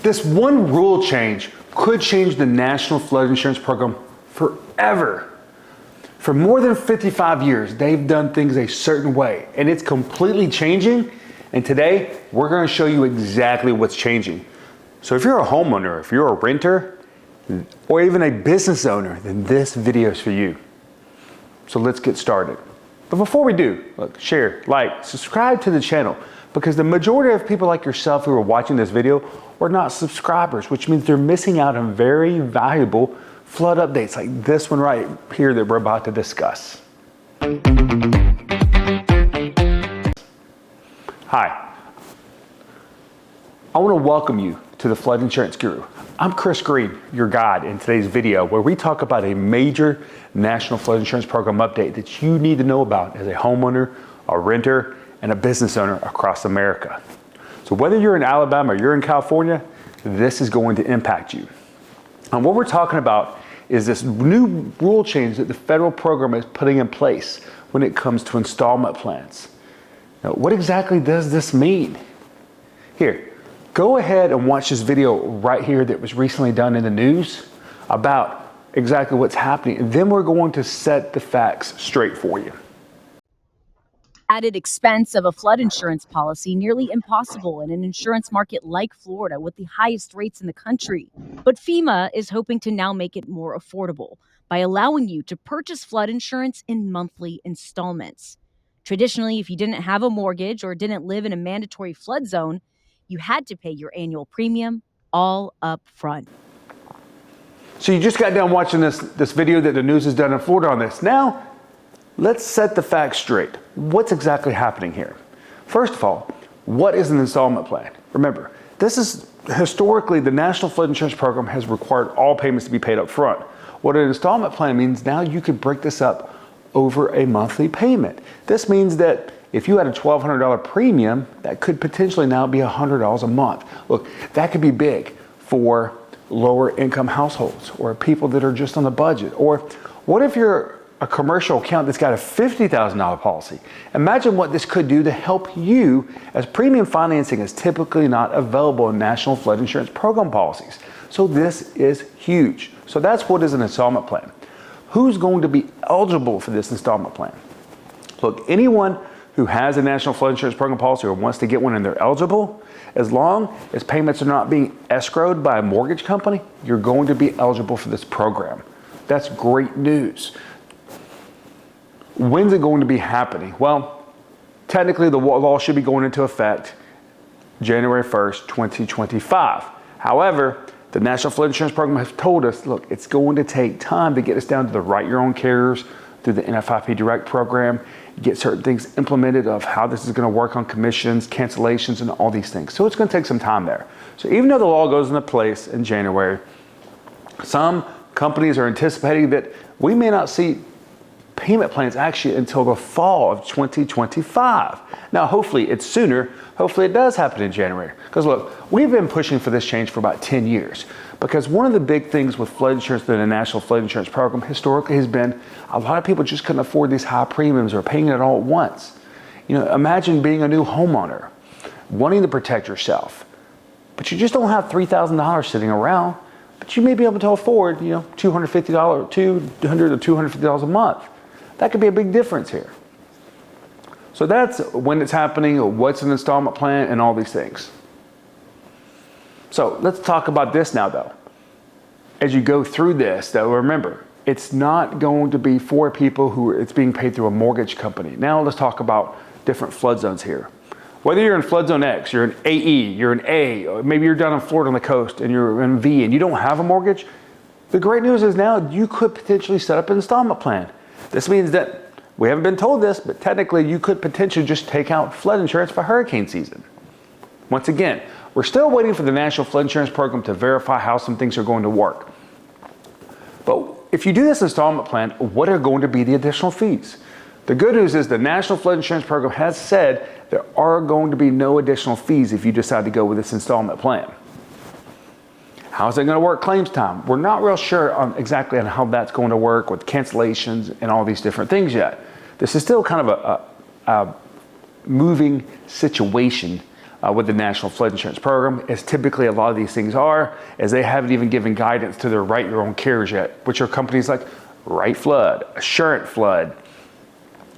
This one rule change could change the National Flood Insurance Program forever. For more than 55 years, they've done things a certain way, and it's completely changing. And today, we're going to show you exactly what's changing. So if you're a homeowner, if you're a renter, or even a business owner, then this video is for you. So let's get started. But before we do, look, share, like, subscribe to the channel, because the majority of people like yourself who are watching this video are not subscribers, which means they're missing out on very valuable flood updates like this one right here that we're about to discuss. Hi, I want to welcome you to the Flood Insurance Guru. I'm Chris Green, your guide in today's video, where we talk about a major National Flood Insurance Program update that you need to know about as a homeowner, a renter, and a business owner across America. So whether you're in Alabama or you're in California, this is going to impact you. And what we're talking about is this new rule change that the federal program is putting in place when it comes to installment plans. Now, what exactly does this mean? Here, go ahead and watch this video right here that was recently done in the news about exactly what's happening, and then we're going to set the facts straight for you. Added expense of a flood insurance policy nearly impossible in an insurance market like Florida with the highest rates in the country. But FEMA is hoping to now make it more affordable by allowing you to purchase flood insurance in monthly installments. Traditionally, if you didn't have a mortgage or didn't live in a mandatory flood zone, you had to pay your annual premium all up front. So you just got done watching this video that the news has done in Florida on this. Now, let's set the facts straight. What's exactly happening here? First of all, what is an installment plan? Remember, this is historically the National Flood Insurance Program has required all payments to be paid up front. What an installment plan means, now you could break this up over a monthly payment. This means that if you had a $1,200 premium, that could potentially now be $100 a month. Look, that could be big for lower income households or people that are just on the budget. Or what if you're a commercial account that's got a $50,000 policy? Imagine what this could do to help you, as premium financing is typically not available in National Flood Insurance Program policies. So this is huge. So that's what is an installment plan. Who's going to be eligible for this installment plan? Look, anyone who has a National Flood Insurance Program policy or wants to get one and they're eligible, as long as payments are not being escrowed by a mortgage company, you're going to be eligible for this program. That's great news. When's it going to be happening? Well, technically the law should be going into effect January 1st, 2025. However, the National Flood Insurance Program has told us, look, it's going to take time to get us down to the write your own carriers through the NFIP Direct program, get certain things implemented of how this is going to work on commissions, cancellations, and all these things. So it's going to take some time there. So even though the law goes into place in January, some companies are anticipating that we may not see payment plans actually until the fall of 2025. Now, hopefully it's sooner. Hopefully it does happen in January. Because look, we've been pushing for this change for about 10 years. Because one of the big things with flood insurance in the National Flood Insurance Program historically has been a lot of people just couldn't afford these high premiums or paying it all at once. You know, imagine being a new homeowner, wanting to protect yourself, but you just don't have $3,000 sitting around, but you may be able to afford, you know, $200 to $250 a month. That could be a big difference here. So that's when it's happening, what's an installment plan, and all these things. So let's talk about this now, though. As you go through this, though, remember, it's not going to be for people who it's being paid through a mortgage company. Now let's talk about different flood zones here. Whether you're in flood zone X, you're in AE, you're in A, or maybe you're down in Florida on the coast and you're in V and you don't have a mortgage, the great news is now you could potentially set up an installment plan. This means that we haven't been told this, but technically you could potentially just take out flood insurance for hurricane season. Once again, we're still waiting for the National Flood Insurance Program to verify how some things are going to work. But if you do this installment plan, what are going to be the additional fees? The good news is the National Flood Insurance Program has said there are going to be no additional fees if you decide to go with this installment plan. How is it going to work claims time? We're not real sure on exactly on how that's going to work with cancellations and all these different things yet. This is still kind of a moving situation with the National Flood Insurance Program, as typically a lot of these things are, as they haven't even given guidance to their write your own carriers yet, which are companies like Wright Flood, Assurant Flood,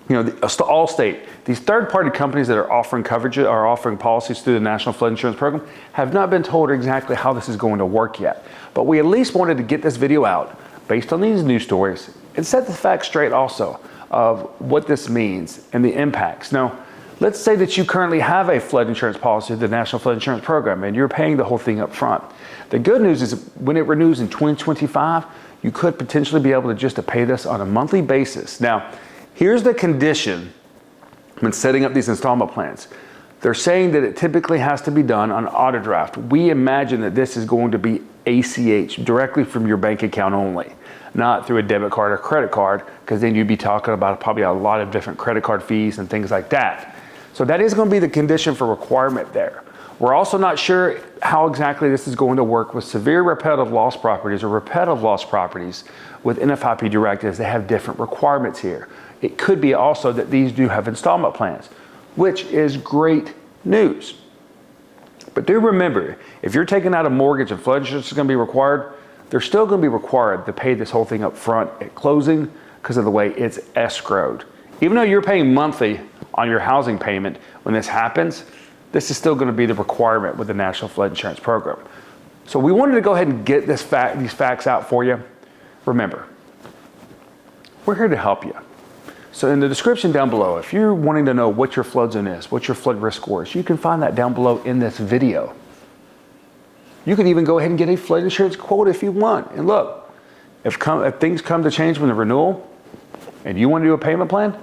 Allstate. These third-party companies that are offering coverage, are offering policies through the National Flood Insurance Program, have not been told exactly how this is going to work yet. But we at least wanted to get this video out based on these news stories and set the facts straight also of what this means and the impacts. Now, let's say that you currently have a flood insurance policy, the National Flood Insurance Program, and you're paying the whole thing up front. The good news is when it renews in 2025, you could potentially be able to pay this on a monthly basis. Now, here's the condition when setting up these installment plans. They're saying that it typically has to be done on auto draft. We imagine that this is going to be ACH, directly from your bank account only, not through a debit card or credit card, because then you'd be talking about probably a lot of different credit card fees and things like that. So that is going to be the condition for requirement there. We're also not sure how exactly this is going to work with severe repetitive loss properties or repetitive loss properties with NFIP directives. They have different requirements here. It could be also that these do have installment plans, which is great news. But do remember, if you're taking out a mortgage and flood insurance is going to be required, they're still going to be required to pay this whole thing up front at closing because of the way it's escrowed. Even though you're paying monthly on your housing payment when this happens, this is still going to be the requirement with the National Flood Insurance Program. So we wanted to go ahead and get these facts out for you. Remember, we're here to help you. So in the description down below, if you're wanting to know what your flood zone is, what your flood risk score is, you can find that down below in this video. You can even go ahead and get a flood insurance quote if you want. And look, if things come to change when the renewal and you want to do a payment plan,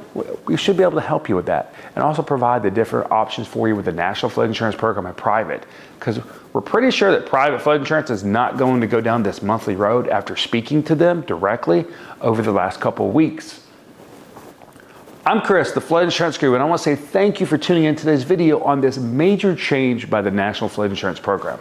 we should be able to help you with that and also provide the different options for you with the National Flood Insurance Program and private, because we're pretty sure that private flood insurance is not going to go down this monthly road after speaking to them directly over the last couple of weeks. I'm Chris, the Flood Insurance Guru, and I want to say thank you for tuning in today's video on this major change by the National Flood Insurance Program.